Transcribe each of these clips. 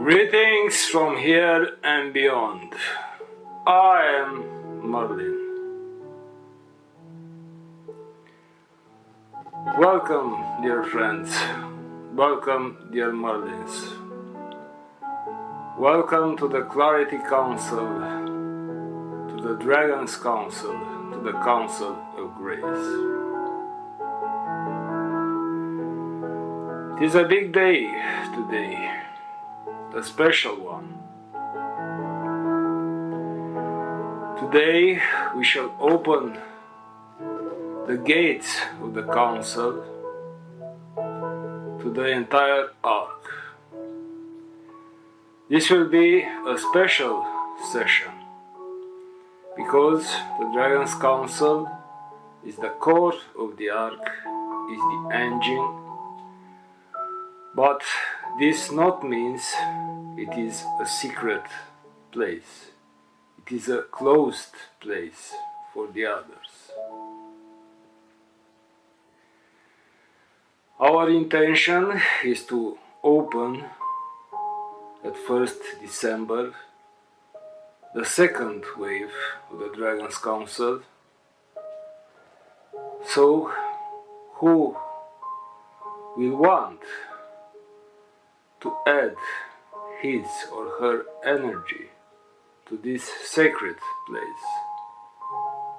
Greetings from here and beyond. I am Merlin. Welcome, dear friends. Welcome, dear Merlins. Welcome to the Clarity Council, to the Dragon's Council, to the Council of Grace. It is a big day today, a special one. Today we shall open the gates of the Council to the entire Ark. This will be a special session because the Dragon's Council is the core of the Ark, is the engine, but this not means it is a secret place. It is a closed place for the others. Our intention is to open at 1st December the second wave of the Dragon's Council. So, who will want to add his or her energy to this sacred place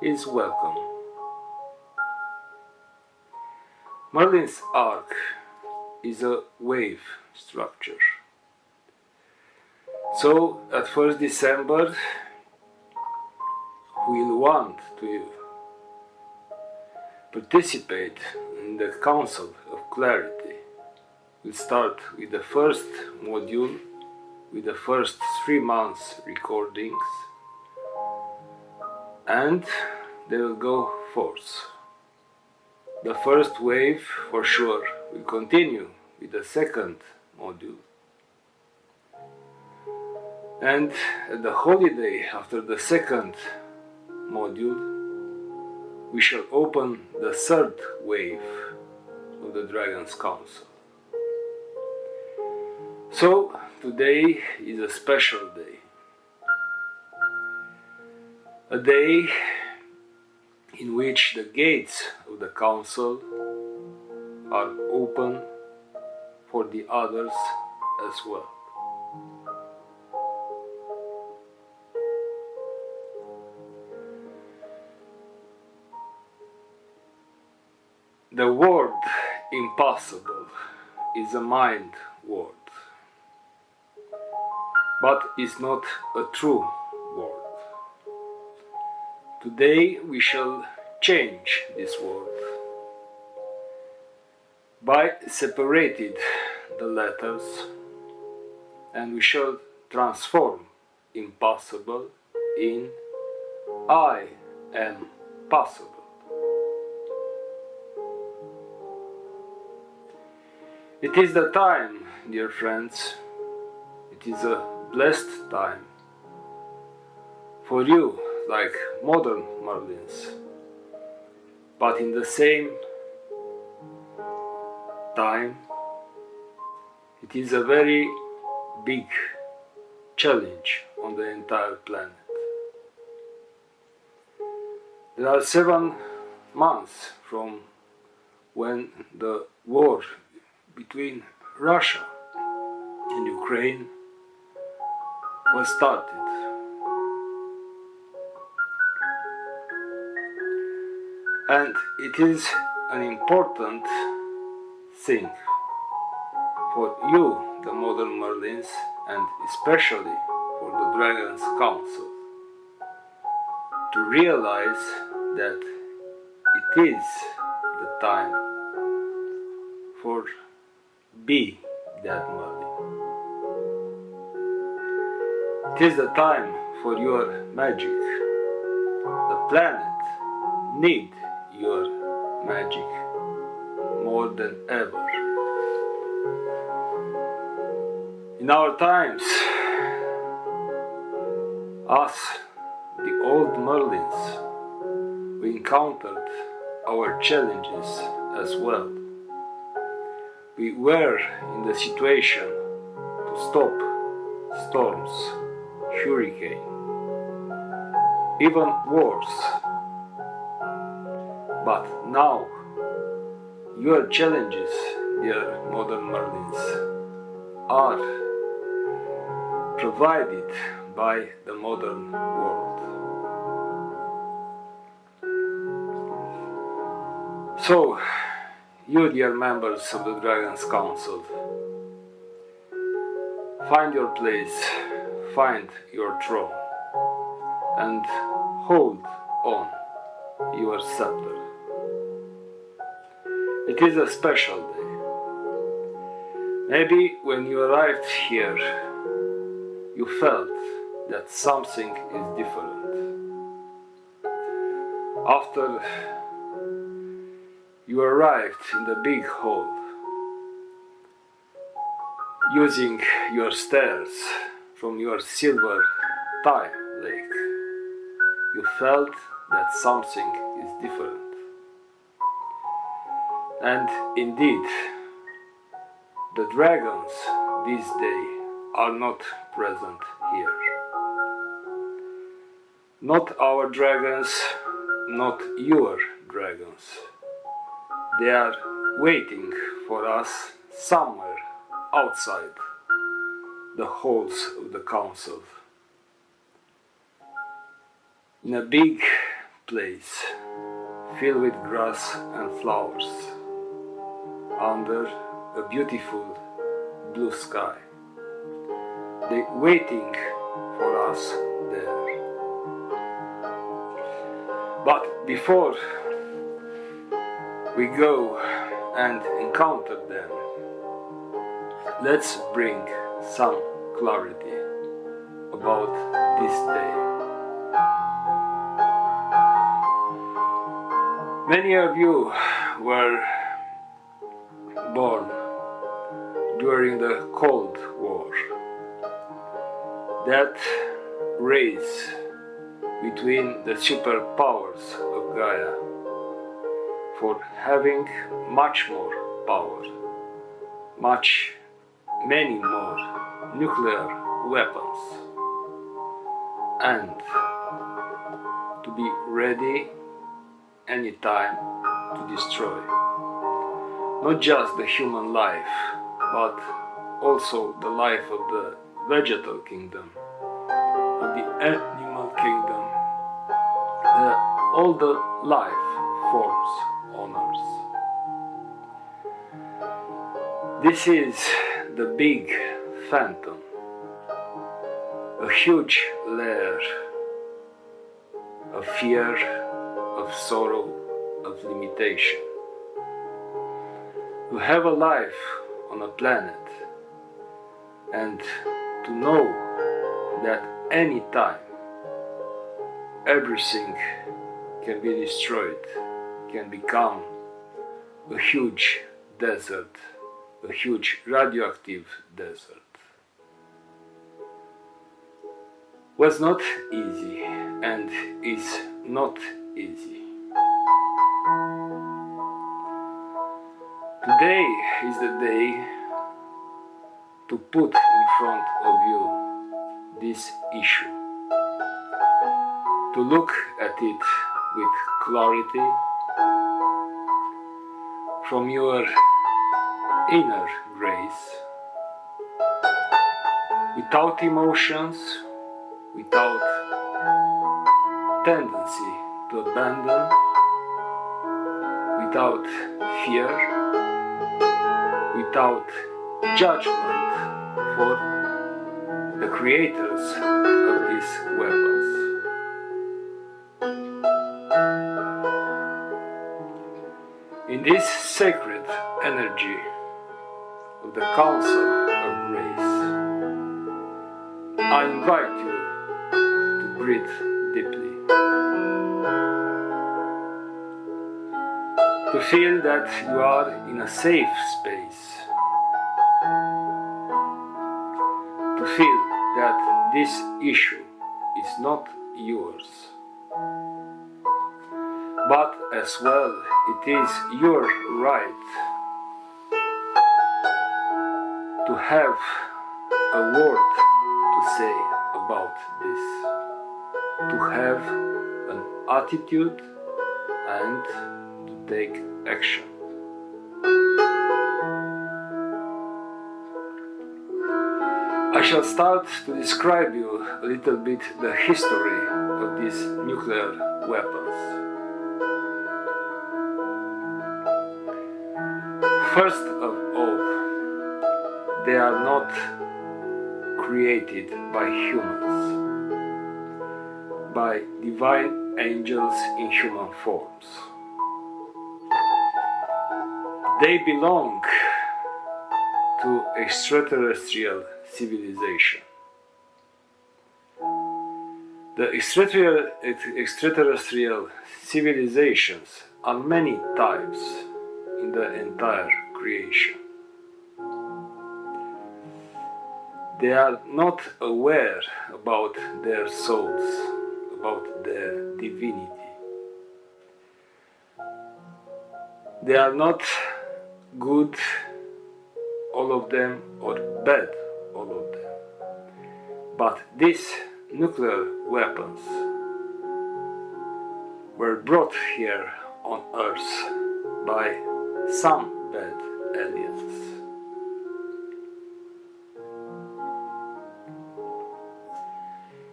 is welcome. Merlin's Ark is a wave structure. So at 1st December we will want to participate in the Council of Clarity. We'll start with the first module, with the first 3 months recordings, and they will go forth. The first wave for sure will continue with the second module, and at the holiday after the second module we shall open the third wave of the Dragon's Council. So today is a special day, a day in which the gates of the Council are open for the others as well. The word impossible is a mind word, but is not a true word. Today we shall change this word by separating the letters, and we shall transform impossible in I am possible. It is the time, dear friends, it is a blessed time for you, like modern Merlins, but in the same time it is a very big challenge on the entire planet. There are 7 months from when the war between Russia and Ukraine was started. And it is an important thing for you, the modern Merlins, and especially for the Dragon's Council, to realize that it is the time for be that Merlin. It is the time for your magic. The planet needs your magic more than ever. In our times, us, the old Merlins, we encountered our challenges as well. We were in the situation to stop storms, hurricane, even wars. But now, your challenges, dear modern Merlins, are provided by the modern world. So, you dear members of the Dragon's Council, find your place, find your throne, and hold on your scepter. It is a special day. Maybe when you arrived here, you felt that something is different. After you arrived in the big hall, using your stairs from your silver time lake, you felt that something is different. And indeed, the dragons this day are not present here. Not our dragons, not your dragons. They are waiting for us somewhere outside the halls of the council. In a big place filled with grass and flowers, under a beautiful blue sky. They're waiting for us there. But before we go and encounter them, let's bring some clarity about this day. Many of you were born during the Cold War. That race between the superpowers of Gaia for having much more power, many more nuclear weapons, and to be ready anytime to destroy not just the human life, but also the life of the vegetal kingdom, of the animal kingdom, all the life forms on earth. This is the big phantom, a huge layer of fear, of sorrow, of limitation. To have a life on a planet and to know that any time everything can be destroyed, can become a huge desert, a huge radioactive desert, was not easy and is not easy. Today is the day to put in front of you this issue, to look at it with clarity from your inner grace, without emotions, without tendency to abandon, without fear, without judgment for the creators of these weapons. In this sacred energy of the Council of Grace, I invite you to breathe deeply, to feel that you are in a safe space, to feel that this issue is not yours, but as well it is your right to have a word say about this? To have an attitude and to take action. I shall start to describe you a little bit the history of these nuclear weapons. First of all, they are not created by humans, by divine angels in human forms. They belong to extraterrestrial civilization. The extraterrestrial civilizations are many types in the entire creation. They are not aware about their souls, about their divinity. They are not good, all of them, or bad, all of them. But these nuclear weapons were brought here on Earth by some bad aliens.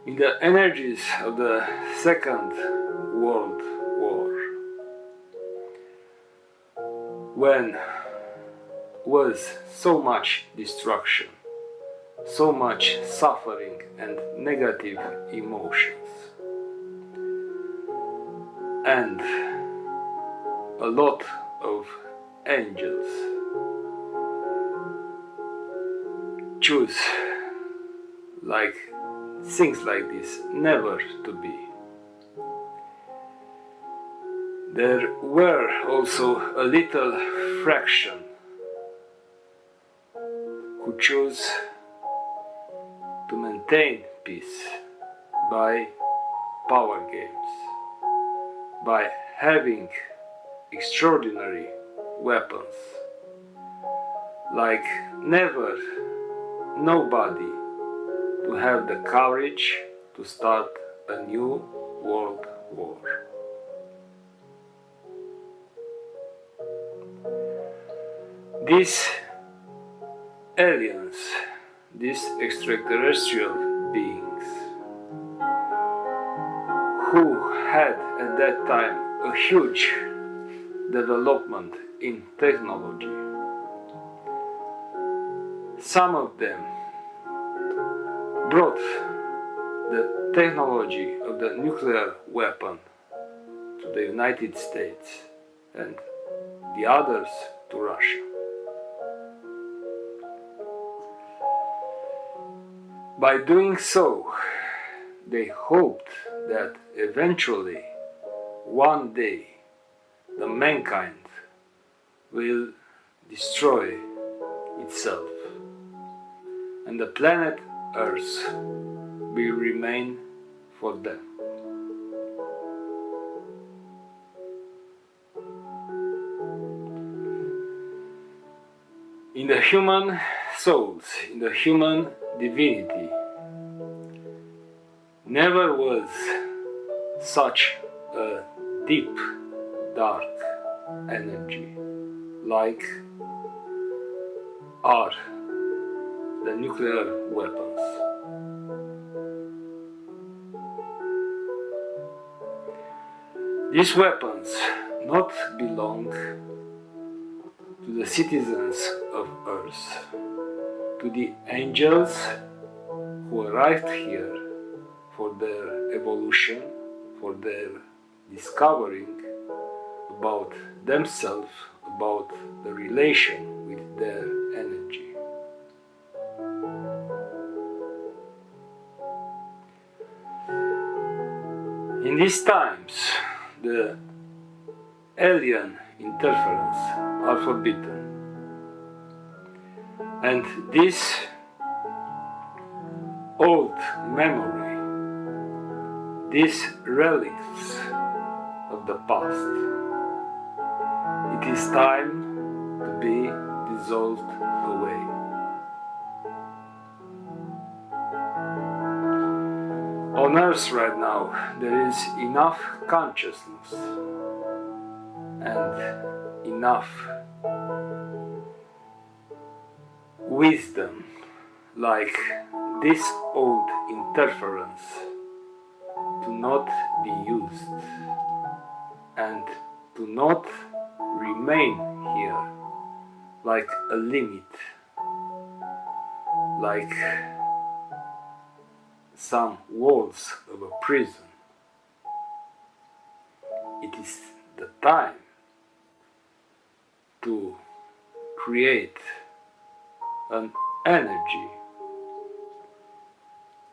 In the energies of the Second World War, when was so much destruction, so much suffering and negative emotions, and a lot of angels choose like things like this never to be. There were also a little fraction who chose to maintain peace by power games, by having extraordinary weapons, like never nobody to have the courage to start a new world war. These aliens, these extraterrestrial beings, who had at that time a huge development in technology, some of them brought the technology of the nuclear weapon to the United States and the others to Russia. By doing so, they hoped that eventually, one day, the mankind will destroy itself and the planet Earth will remain for them. In the human souls, in the human divinity, never was such a deep, dark energy like are the nuclear weapons. These weapons not belong to the citizens of Earth, to the angels who arrived here for their evolution, for their discovering about themselves, about the relation with their energy. In these times, the alien interference are forbidden, and this old memory, these relics of the past, it is time to be dissolved away. On Earth right now, there is enough consciousness and enough wisdom, like this old interference, to not be used and to not remain here like a limit, like some walls of a prison. It is the time to create an energy,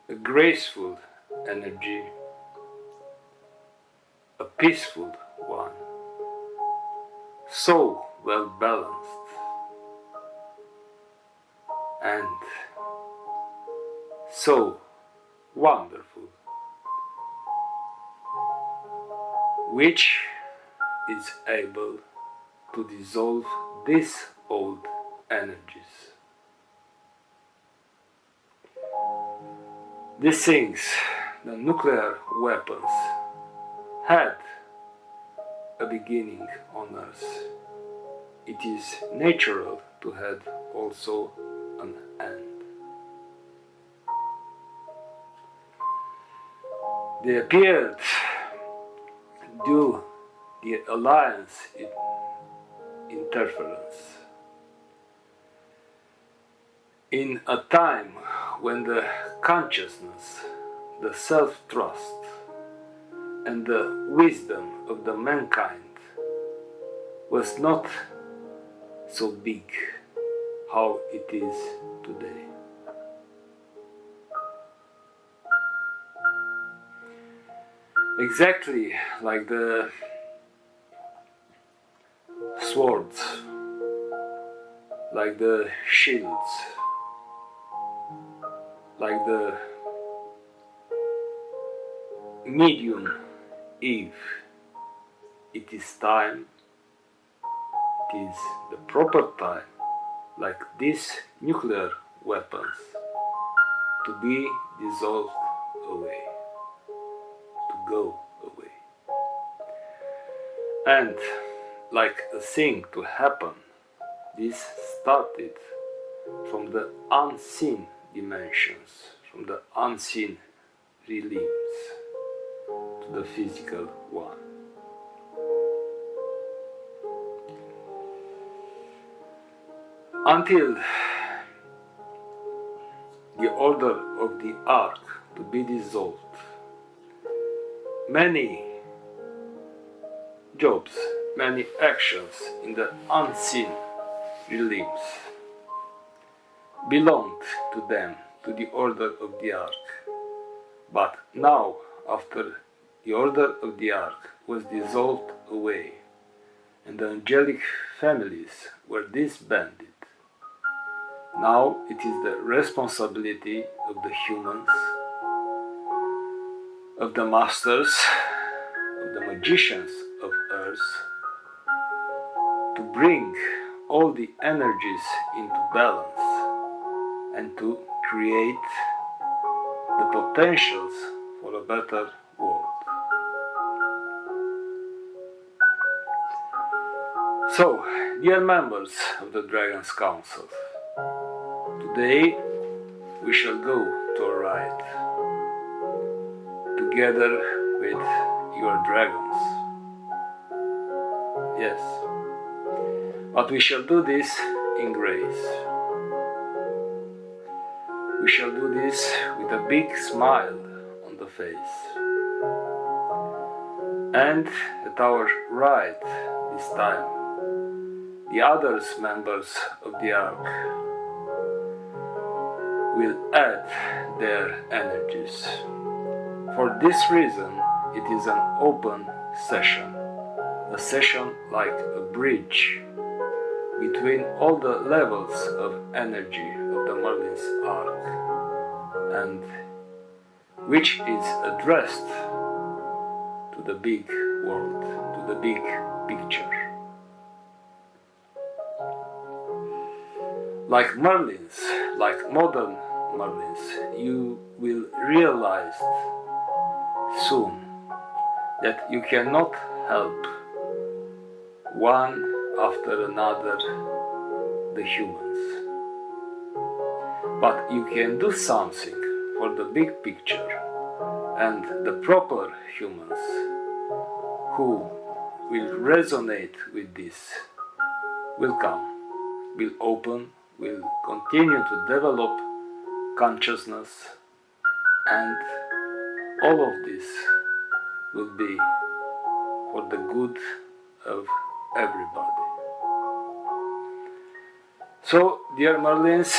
a graceful energy, a peaceful one, so well balanced and so wonderful, which is able to dissolve these old energies. These things, the nuclear weapons, had a beginning on Earth. It is natural to have also an end. They appeared due the alliance interference in a time when the consciousness, the self-trust and the wisdom of the mankind was not so big how it is today. Exactly like the swords, like the shields, like the medium Eve. It is time, it is the proper time, like these nuclear weapons, to be dissolved away, to go away. And like a thing to happen, this started from the unseen dimensions, from the unseen realms to the physical one. Until the order of the Ark to be dissolved, many jobs, many actions in the unseen realms belonged to them, to the order of the Ark. But now, after the order of the Ark was dissolved away and the angelic families were disbanded, now it is the responsibility of the humans, of the masters, of the magicians of Earth, to bring all the energies into balance and to create the potentials for a better world. So, dear members of the Dragon's Council, today we shall go to a ride together with your dragons. Yes, but we shall do this in grace. We shall do this with a big smile on the face. And at our ride this time, the other members of the Ark will add their energies. For this reason, it is an open session, a session like a bridge between all the levels of energy of the Merlin's Ark, and which is addressed to the big world, to the big picture. Like Merlins, like modern Merlins, you will realize soon that you cannot help one after another the humans, but you can do something for the big picture, and the proper humans who will resonate with this will come, will open, will continue to develop consciousness, and all of this will be for the good of everybody. So, dear Merlins,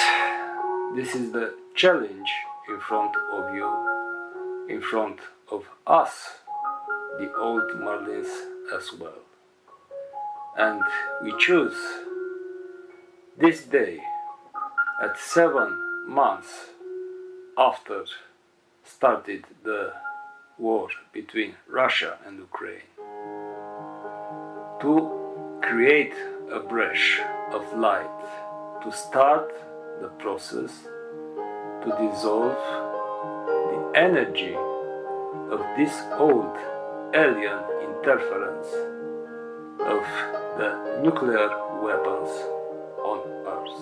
this is the challenge in front of you, in front of us, the old Merlins as well. And we choose this day at 7 months after started the war between Russia and Ukraine to create a breath of light, to start the process to dissolve the energy of this old alien interference of the nuclear weapons on Earth.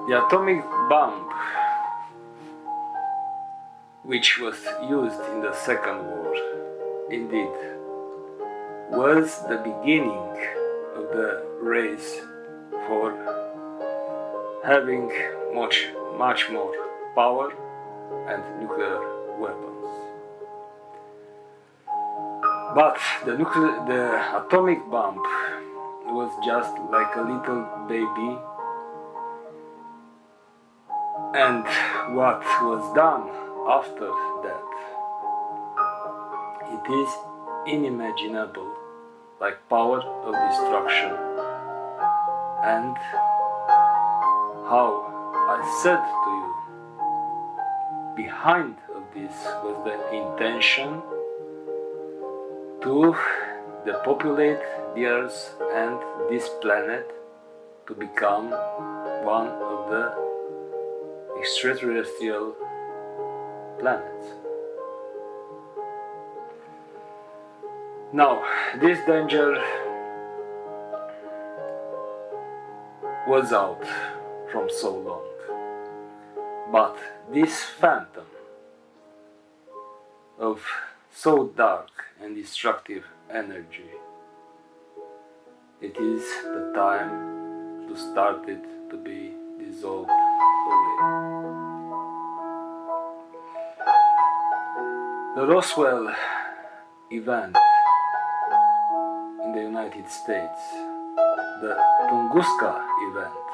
The atomic bomb, which was used in the Second War, indeed, was the beginning of the race for having much more power and nuclear weapons. But the atomic bomb was just like a little baby, and what was done after that, it is unimaginable, like power of destruction. And how I said to you, behind of this was the intention to depopulate the Earth and this planet to become one of the extraterrestrial planets. Now, this danger was out from so long, but this phantom of so dark and destructive energy, it is the time to start it to be dissolved away. The Roswell event in the United States, the Tunguska event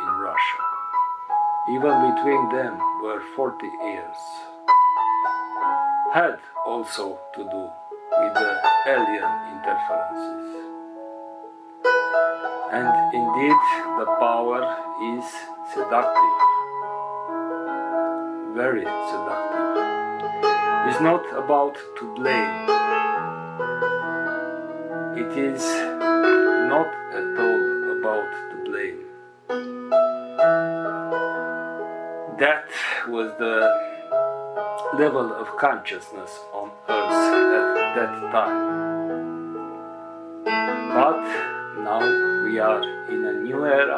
in Russia, even between them were 40 years, had also to do with the alien interferences. And indeed, the power is seductive, very seductive. It's not about to blame. It is not at all about to blame. That was the level of consciousness on Earth at that time. But now we are in a new era.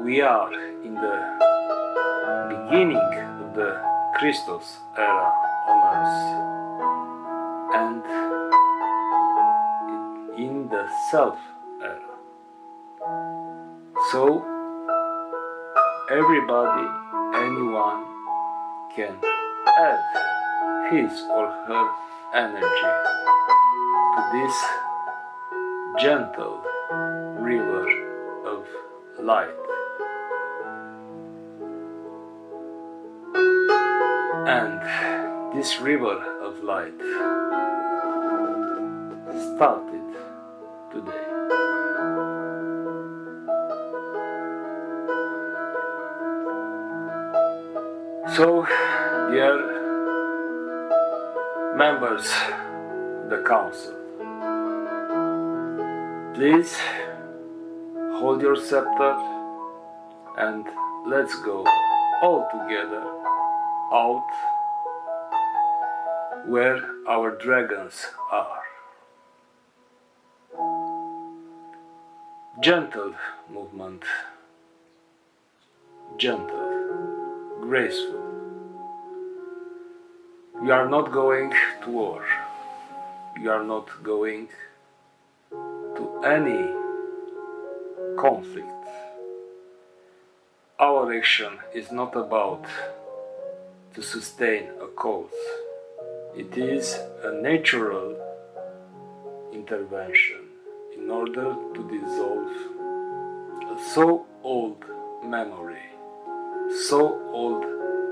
We are in the beginning of the Christos era on Earth, and in the self era. So everybody, anyone can add his or her energy to this gentle river of light. And this river of light started today. So, dear members of the council, please hold your scepter and let's go all together out where our dragons are. Gentle movement, gentle, graceful. We are not going to war. We are not going to any conflict. Our action is not about to sustain a cause. It is a natural intervention in order to dissolve a so old memory, so old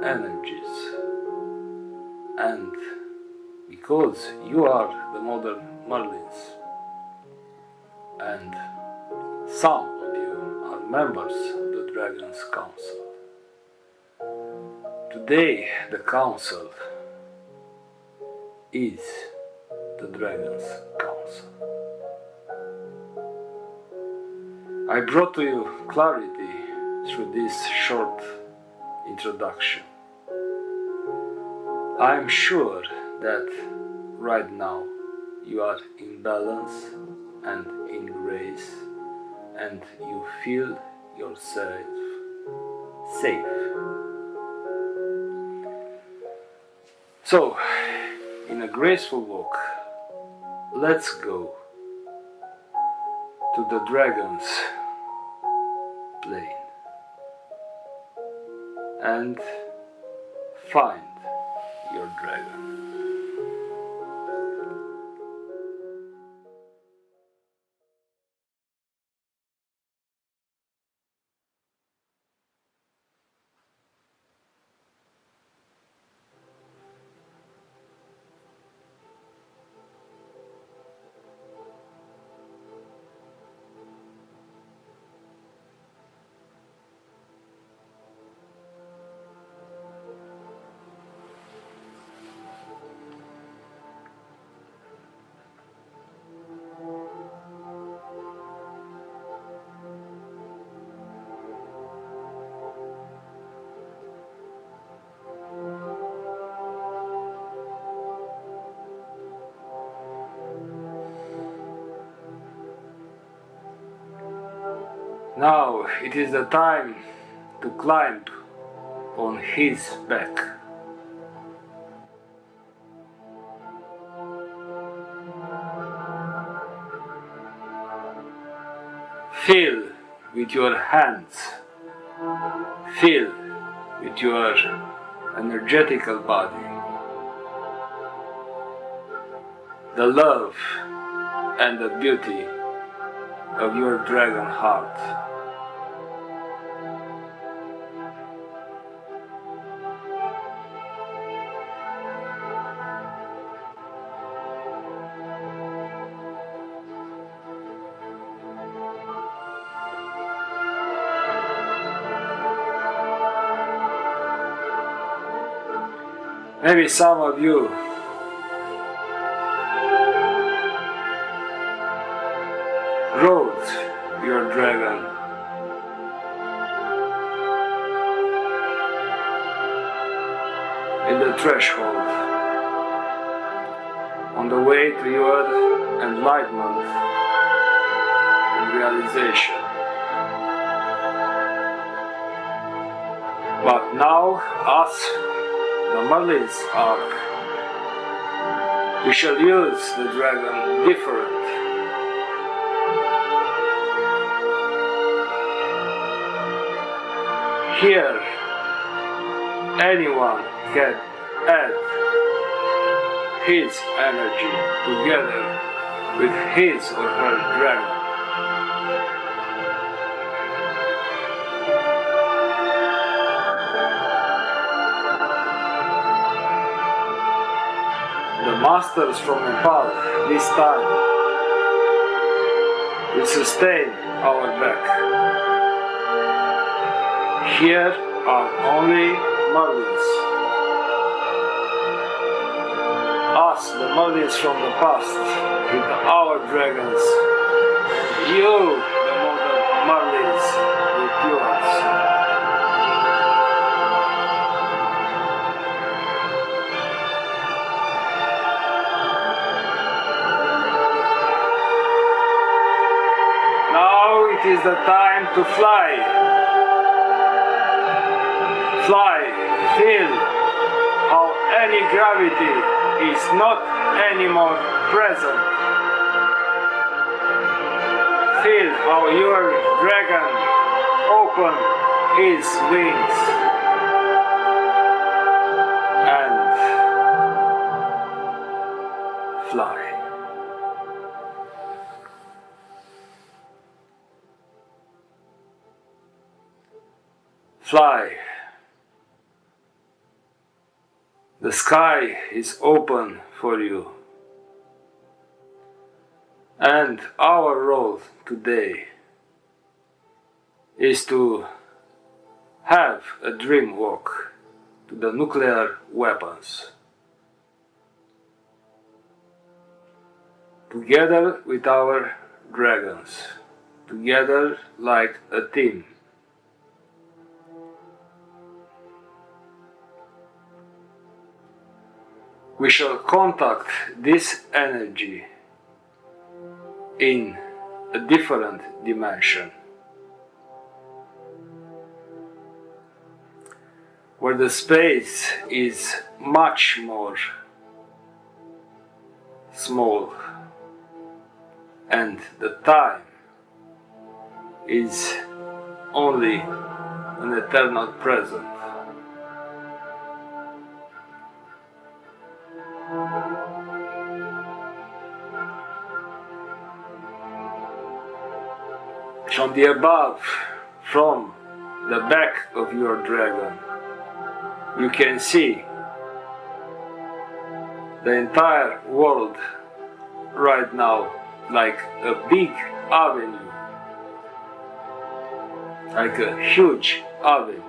energies. And because you are the modern Merlins, and some of you are members of the Dragon's Council, today the Council is the Dragon's Council. I brought to you clarity through this short introduction. I am sure that right now you are in balance and in grace and you feel yourself safe. So, in a graceful walk, let's go to the dragon's plane and find your dragon. Now it is the time to climb on his back. Feel with your hands, feel with your energetical body the love and the beauty of your dragon heart. Maybe some of you rode your dragon in the threshold on the way to your enlightenment and realization. But now, us, the Merlin's Ark, we shall use the dragon different. Here, anyone can add his energy together with his or her dragon. The masters from Nepal this time will sustain our back. Here are only Merlins. Us, the Merlins from the past, with our dragons. You, the modern Merlins. it is the time to fly. Fly, feel how any gravity is not anymore present. Feel how your dragon open his wings and fly. Fly. The sky is open for you. And our role today is to have a dream walk to the nuclear weapons. Together with our dragons. Together like a team. We shall contact this energy in a different dimension, where the space is much more small and the time is only an eternal present. From the above, from the back of your dragon, you can see the entire world right now like a big avenue, like a huge avenue.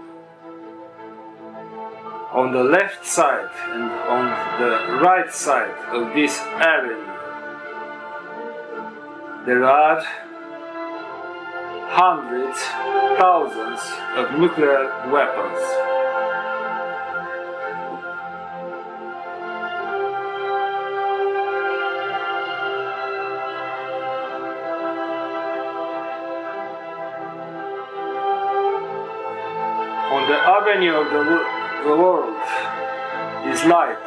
On the left side and on the right side of this avenue, there are hundreds, thousands of nuclear weapons. On the avenue of the world is light,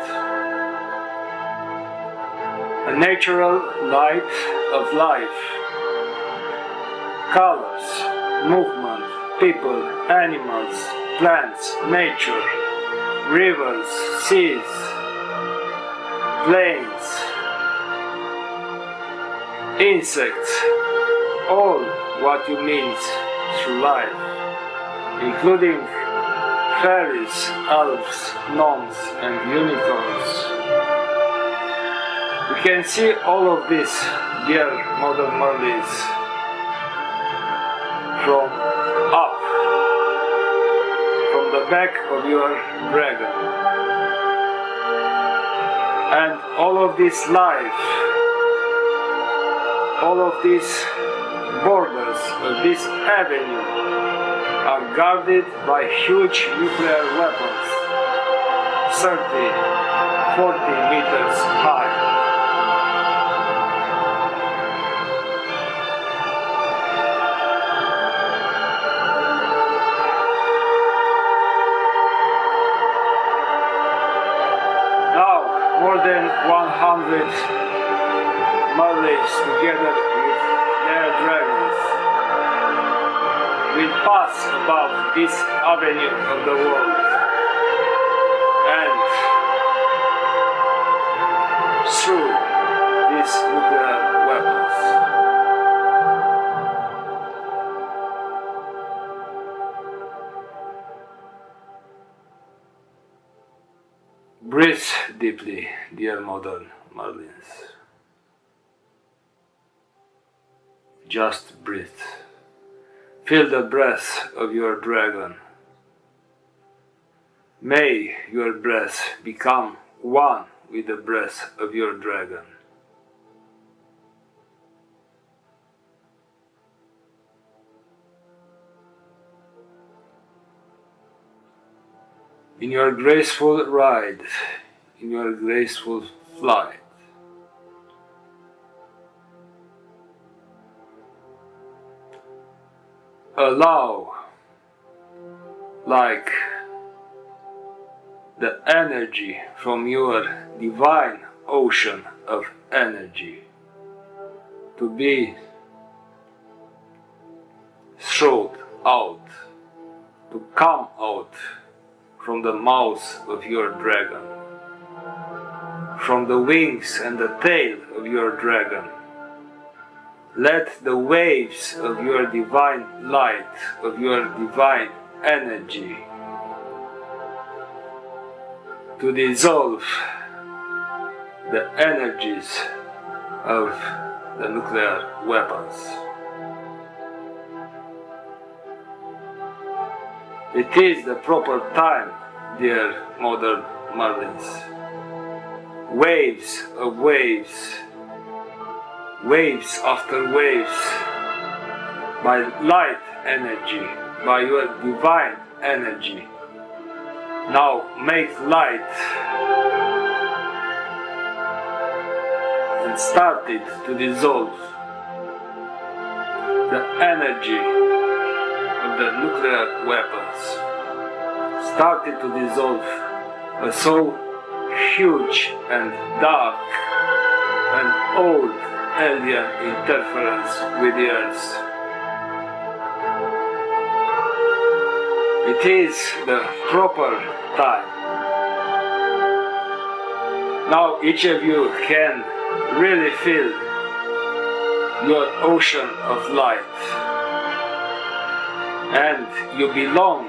a natural light of life. Colors, movement, people, animals, plants, nature, rivers, seas, plains, insects, all what you meet through life, including fairies, elves, gnomes, and unicorns. You can see all of this, dear modern Merlins, from up, from the back of your dragon. And all of this life, all of these borders of this avenue are guarded by huge nuclear weapons, 30, 40 meters high. More than 100 Merlins together with their dragons will pass above this avenue of the world and through these nuclear weapons. Breathe deeply, dear modern Merlins. Just breathe. Feel the breath of your dragon. May your breath become one with the breath of your dragon. In your graceful ride, in your graceful flight, allow, like the energy from your divine ocean of energy, to be thrown out, to come out from the mouth of your dragon, from the wings and the tail of your dragon. Let the waves of your divine light, of your divine energy, to dissolve the energies of the nuclear weapons. It is the proper time, dear modern Merlins. Waves of waves, waves after waves, by light energy, by your divine energy. Now make light and start it to dissolve the energy of the nuclear weapons. Start it to dissolve a so huge and dark and old alien interference with the earth. It is the proper time. Now each of you can really feel your ocean of light, and you belong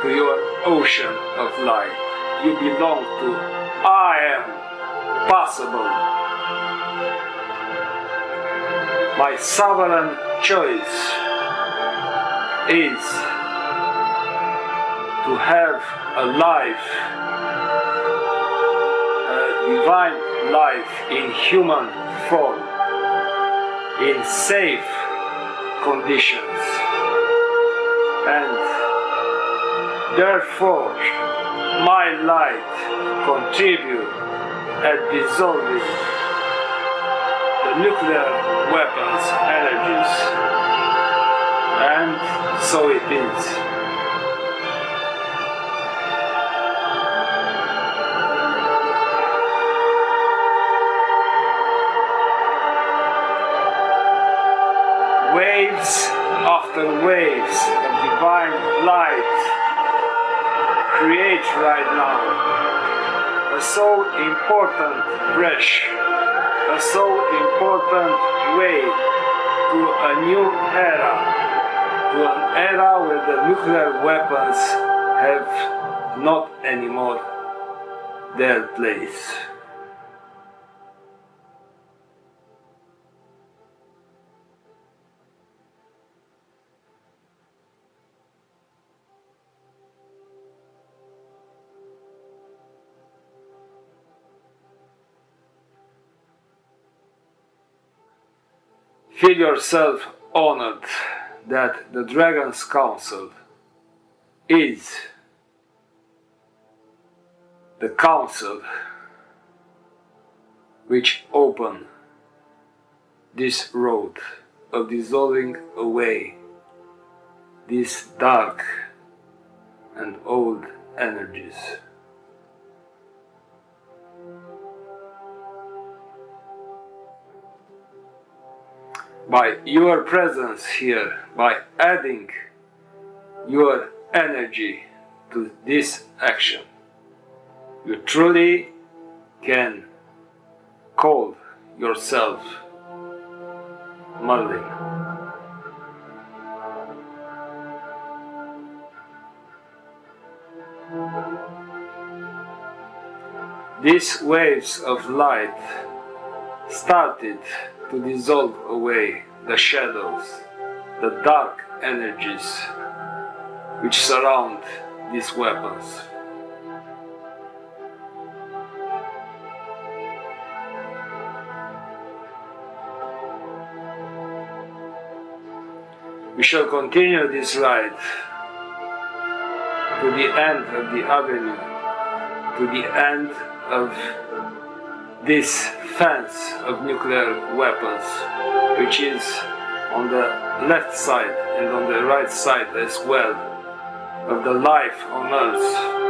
to your ocean of light. You belong to I am possible. My sovereign choice is to have a life, a divine life in human form, in safe conditions, and therefore my light contribute at dissolving the nuclear weapons energies, and so it is. Waves after waves of divine light create right now a so important bridge, a so important way to a new era, to an era where the nuclear weapons have not anymore their place. Feel yourself honored that the Dragon's Council is the council which opened this road of dissolving away these dark and old energies. By your presence here, by adding your energy to this action, you truly can call yourself Merlin. These waves of light started to dissolve away the shadows, the dark energies which surround these weapons. We shall continue this ride to the end of the avenue, to the end of this fence of nuclear weapons, which is on the left side and on the right side as well of the life on earth.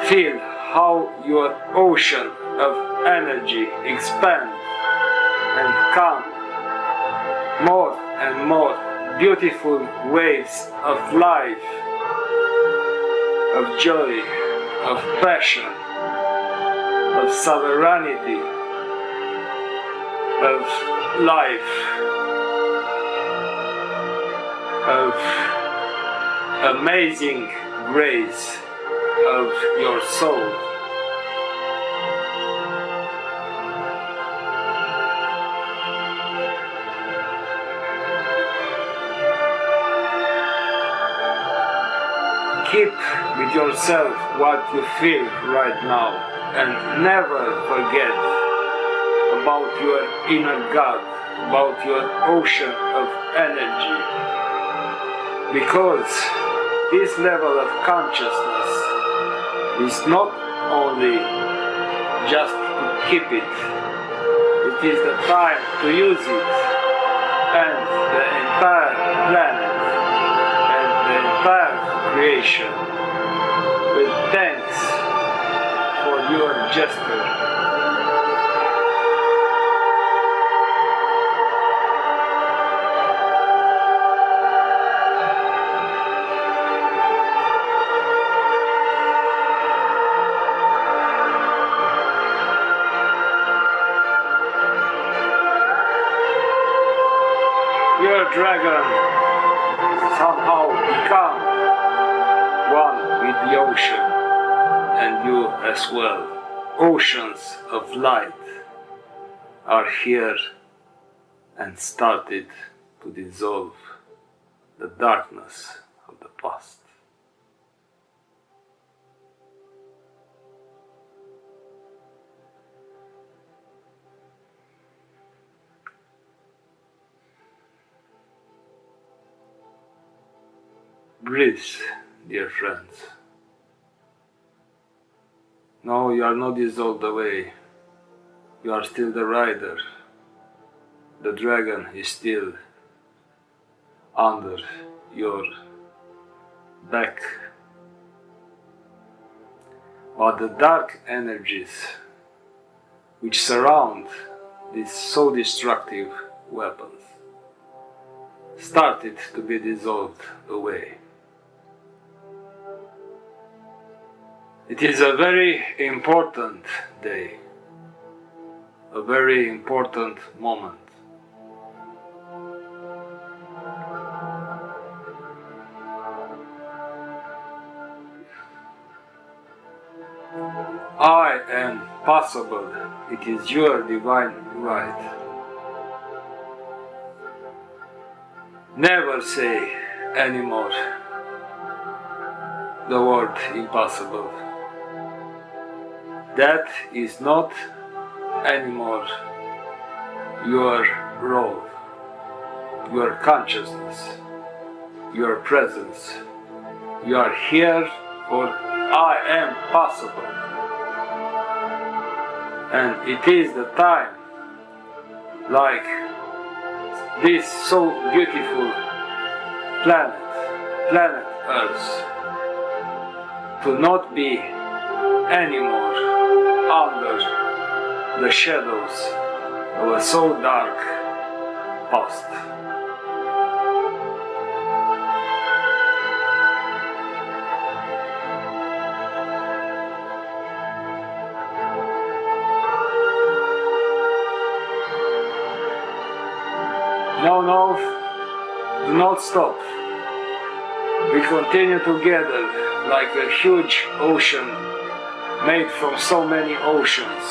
Feel how your ocean of energy expands and come more and more beautiful waves of life, of joy, of passion, of sovereignty, of life, of amazing grace of your soul. Keep with yourself what you feel right now and never forget about your inner God, about your ocean of energy. Because this level of consciousness is not only just to keep it, it is the time to use it and the entire planet and the entire creation with thanks for your gesture. Your dragon somehow become one with the ocean, and you as well. Oceans of light are here and started to dissolve the darkness of the past. Breathe, dear friends. No, you are not dissolved away. You are still the rider. The dragon is still under your back. But the dark energies which surround these so destructive weapons started to be dissolved away. It is a very important day, a very important moment. I am possible. It is your divine right. Never say anymore the word impossible. That is not anymore your role, your consciousness, your presence. You are here for I am possible. And it is the time, like this so beautiful planet Earth, to not be anymore under the shadows of a so dark past. No, do not stop. We continue together like a huge ocean made from so many oceans.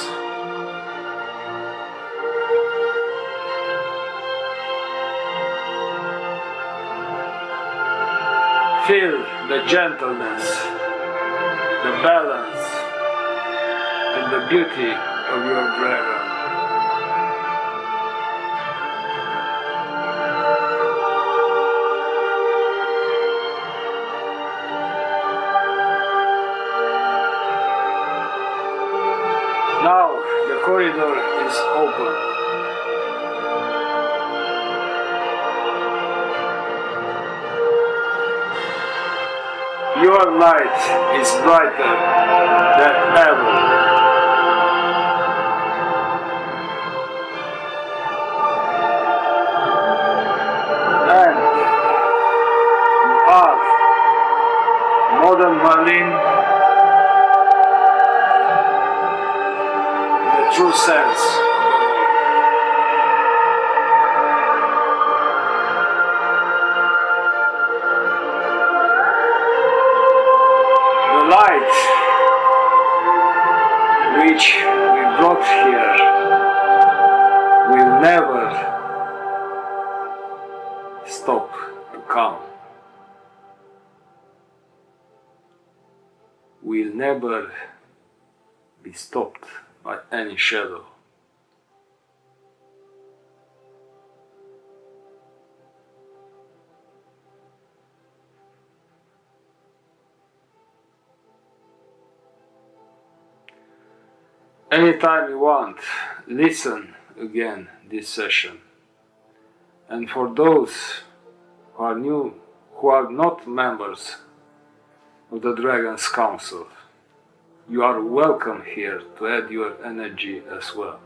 Feel the gentleness, the balance, and the beauty of your dragon. Now the corridor is Your light is brighter than ever. And you are modern Merlin in the true sense of the word. The light which we brought here will never stop to come. Will never be stopped by any shadow. Anytime you want, listen again this session. And for those who are new, who are not members of the Dragon's Council, you are welcome here to add your energy as well.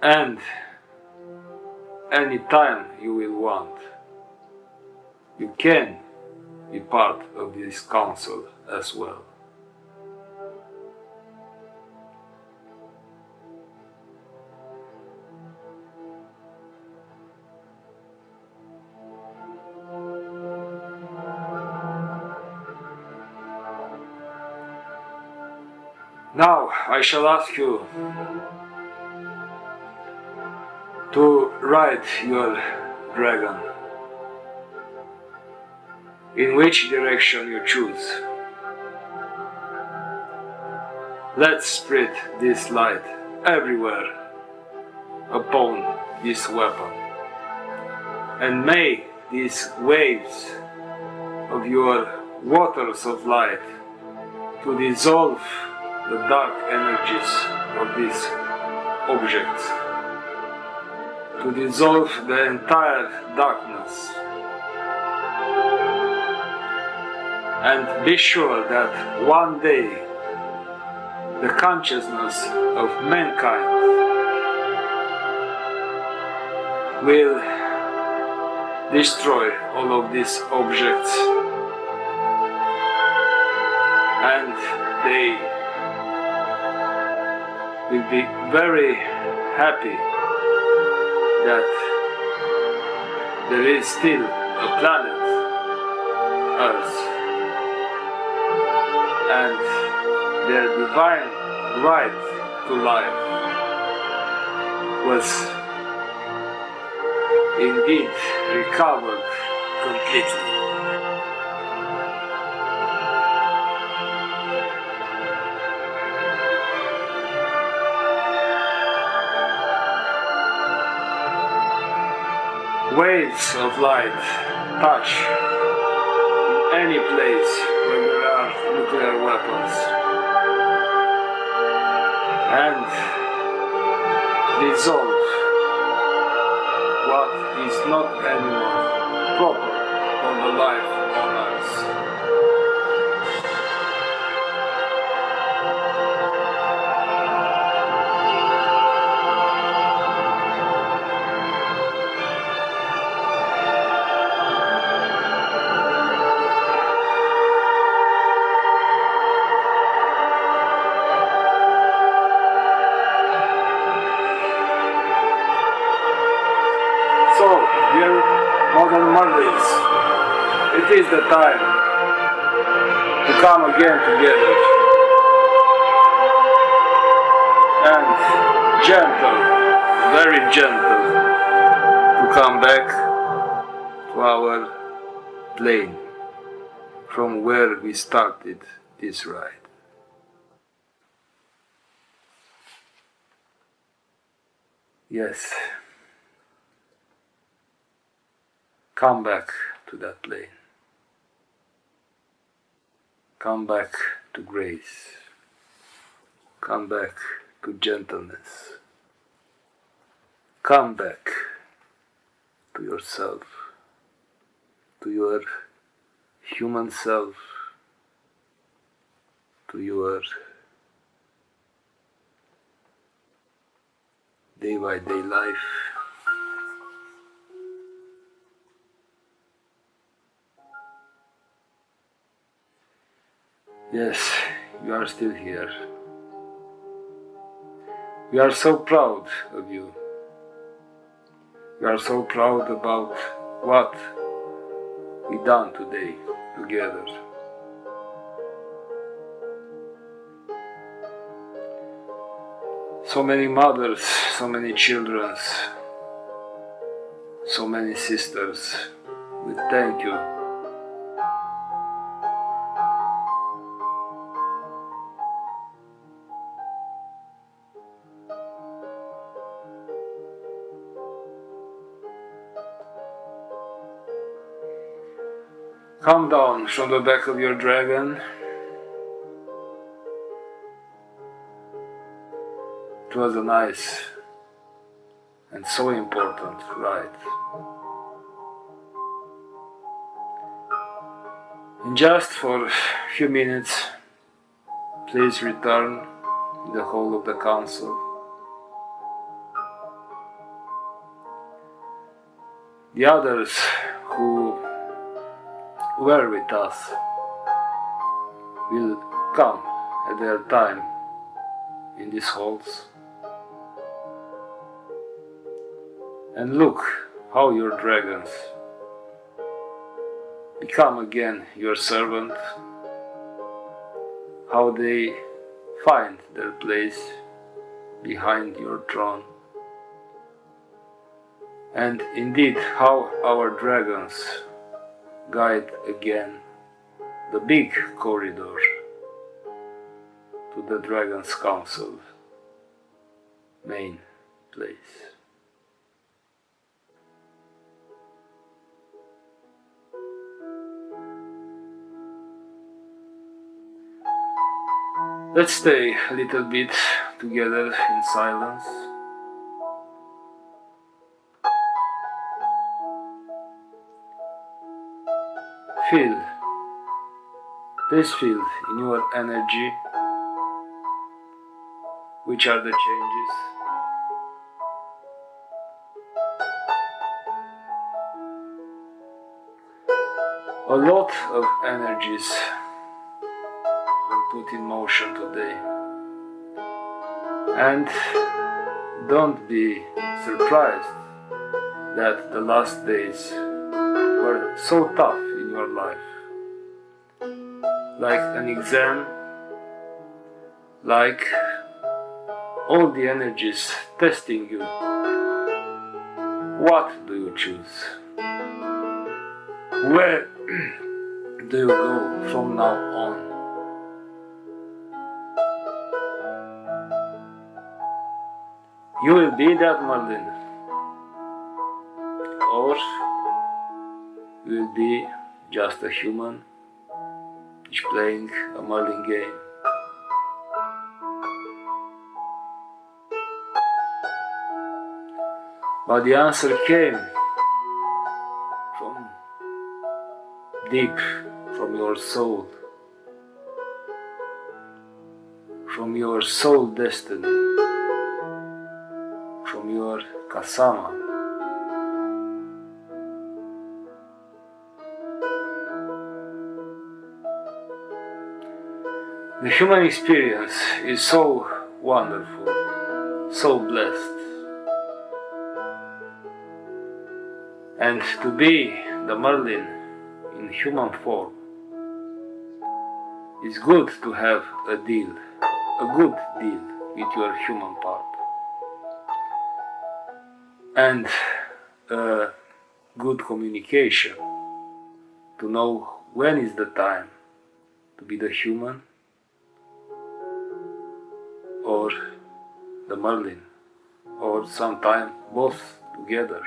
And anytime you will want, you can be part of this council as well. Now I shall ask you to ride your dragon in which direction you choose. Let's spread this light everywhere upon this weapon, and may these waves of your waters of light to dissolve the dark energies of these objects, to dissolve the entire darkness. And be sure that one day the consciousness of mankind will destroy all of these objects, and they will be very happy that there is still a planet Earth, and their divine right to life was indeed recovered completely. Waves of light touch in any place where there are nuclear weapons and dissolve what is not anymore proper for the life on Earth. So, dear modern Merlins, it is the time to come again together and gentle, very gentle, to come back to our plane from where we started this ride. Yes. Come back to that plane. Come back to grace. Come back to gentleness. Come back to yourself. to your human self, to your day by day life. Yes, you are still here. We are so proud of you. We are so proud about what we done today together. So many mothers, so many children, so many sisters. We thank you. Come down from the back of your dragon. It was a nice and so important ride. And just for a few minutes, please return in the hall of the council. The others who were with us will come at their time in these halls and look how your dragons become again your servant, how they find their place behind your throne, and indeed how our dragons guide again the big corridor to the Dragon's Council main place. Let's stay a little bit together in silence. Please feel in your energy which are the changes. A lot of energies were put in motion today, and don't be surprised that the last days were so tough in your life. Like an exam, like all the energies testing you. What do you choose? Where do you go from now on? You will be that Merlin, or you will be just a human playing a Merlin game. But the answer came from deep, from your soul, from your soul destiny, from your kasama. The human experience is so wonderful, so blessed. And to be the Merlin in human form is good to have a deal, a good deal with your human part. And a good communication to know when is the time to be the human or the Merlin, or sometime both together.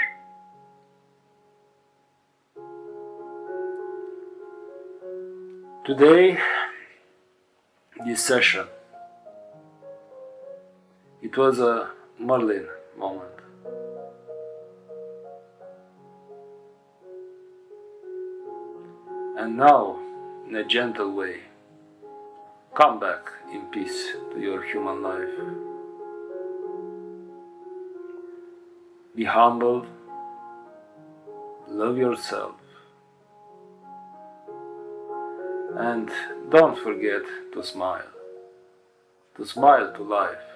Today, this session, it was a Merlin moment. And now, in a gentle way, come back in peace to your human life. Be humble, love yourself, and don't forget to smile to life,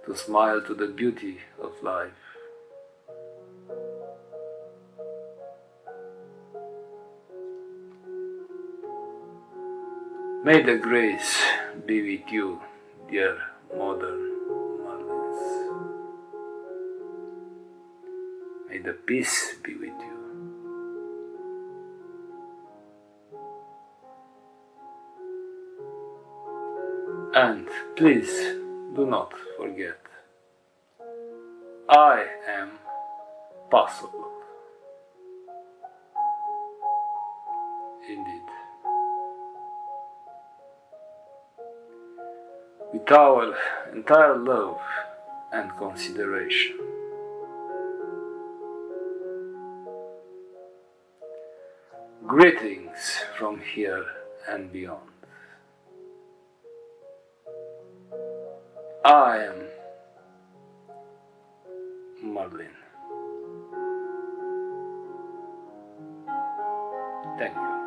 to smile to the beauty of life. May the grace be with you, dear modern Marlins. May the peace be with you. And please do not forget, I am possible. Indeed. With our entire love and consideration. Greetings from here and beyond. I am Merlin. Thank you.